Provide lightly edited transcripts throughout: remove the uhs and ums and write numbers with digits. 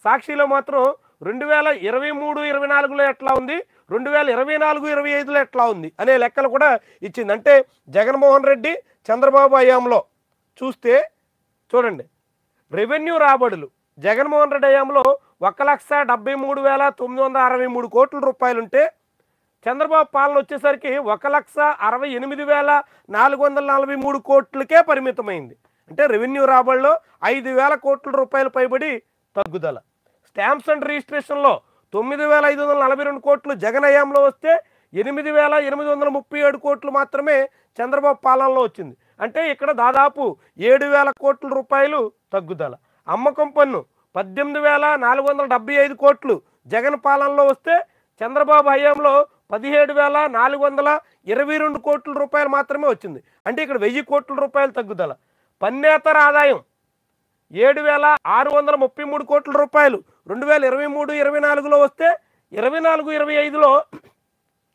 సాక్షిలో మాత్రం 2023-24లో ఎట్లా ఉంది, 2024-25లో ఎట్లా ఉంది అనే లెక్కలు కూడా ఇచ్చింది. అంటే జగన్మోహన్ రెడ్డి చంద్రబాబు హయాంలో చూస్తే చూడండి, రెవెన్యూ రాబడులు జగన్మోహన్ రెడ్డి హయాంలో 1,73,963 కోట్ల రూపాయలుంటే చంద్రబాబు పాలన వచ్చేసరికి 1,68,443 కోట్లకే పరిమితమైంది. అంటే రెవెన్యూ రాబడిలో 5,000 కోట్ల రూపాయలు పైబడి తగ్గుదల. స్టాంప్స్ అండ్ రిజిస్ట్రేషన్లో 9,542 కోట్లు జగన్ హయాంలో వస్తే 8,837 కోట్లు మాత్రమే చంద్రబాబు పాలనలో వచ్చింది. అంటే ఇక్కడ దాదాపు 7,000 కోట్ల రూపాయలు తగ్గుదల. అమ్మకం పన్ను 18,475 కోట్లు జగన్ పాలనలో వస్తే చంద్రబాబు హయాంలో 17,422 కోట్ల రూపాయలు మాత్రమే వచ్చింది. అంటే ఇక్కడ 1,000 కోట్ల రూపాయలు తగ్గుదల. పన్నేతర ఆదాయం 7,633 కోట్ల రూపాయలు 2023-24లో వస్తే 24-25లో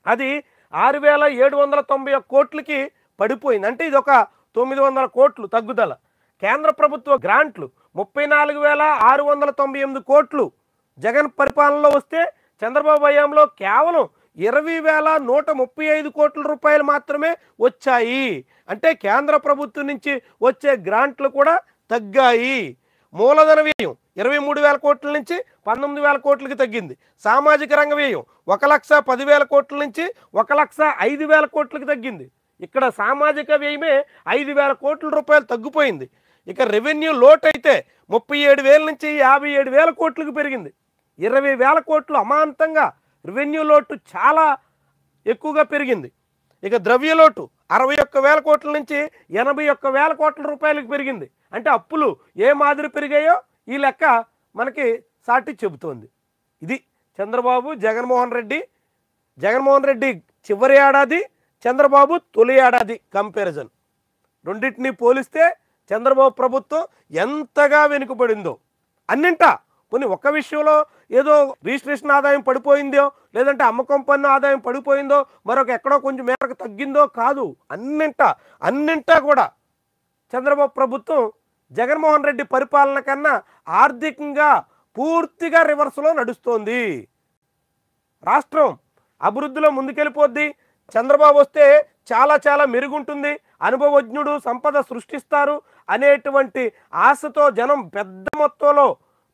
అది 6,791 కోట్లకి పడిపోయింది. అంటే ఇది ఒక 900 కోట్లు తగ్గుదల. కేంద్ర ప్రభుత్వ గ్రాంట్లు 34,698 కోట్లు జగన్ పరిపాలనలో వస్తే చంద్రబాబు హయాంలో కేవలం 20,135 కోట్ల రూపాయలు మాత్రమే వచ్చాయి. అంటే కేంద్ర ప్రభుత్వం నుంచి వచ్చే గ్రాంట్లు కూడా తగ్గాయి. మూలధన వ్యయం 23,000 కోట్ల నుంచి 19,000 కోట్లకి తగ్గింది. సామాజిక రంగ వ్యయం 1,10,000 కోట్ల నుంచి 1,05,000 కోట్లకి తగ్గింది. ఇక్కడ సామాజిక వ్యయమే 5,000 కోట్ల రూపాయలు తగ్గిపోయింది. ఇక రెవెన్యూ లోటు అయితే 37,000 నుంచి 57,000 కోట్లకు పెరిగింది. 20,000 కోట్లు అమాంతంగా రెవెన్యూ లోటు చాలా ఎక్కువగా పెరిగింది. ఇక ద్రవ్య లోటు 61,000 కోట్ల నుంచి 81,000 కోట్ల రూపాయలకు పెరిగింది. అంటే అప్పులు ఏ మాదిరి పెరిగాయో ఈ లెక్క మనకి సాటి చెబుతోంది. ఇది చంద్రబాబు జగన్మోహన్ రెడ్డి చివరి ఏడాది, చంద్రబాబు తొలి ఏడాది కంపారిజన్. రెండింటినీ పోలిస్తే చంద్రబాబు ప్రభుత్వం ఎంతగా వెనుకబడిందో అన్నింటా. కొన్ని ఒక్క విషయంలో ఏదో రిజిస్ట్రేషన్ ఆదాయం పడిపోయిందో, లేదంటే అమ్మకం పన్ను ఆదాయం పడిపోయిందో, మరొక ఎక్కడో కొంచెం మేరకు తగ్గిందో కాదు. అన్నింటా కూడా చంద్రబాబు ప్రభుత్వం జగన్మోహన్ రెడ్డి పరిపాలన కన్నా ఆర్థికంగా పూర్తిగా రివర్స్లో నడుస్తోంది. రాష్ట్రం అభివృద్ధిలో ముందుకెళ్ళిపోద్ది. చంద్రబాబు వస్తే చాలా మెరుగుంటుంది, అనుభవజ్ఞుడు, సంపద సృష్టిస్తారు అనేటువంటి ఆశతో జనం పెద్ద మొత్తంలో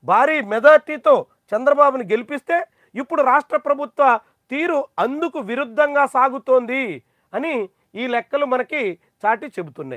భారీ మెజార్టీతో చంద్రబాబుని గెలిపిస్తే ఇప్పుడు రాష్ట్ర ప్రభుత్వ తీరు అందుకు విరుద్ధంగా సాగుతోంది అని ఈ లెక్కలు మనకి చాటి చెబుతున్నాయి.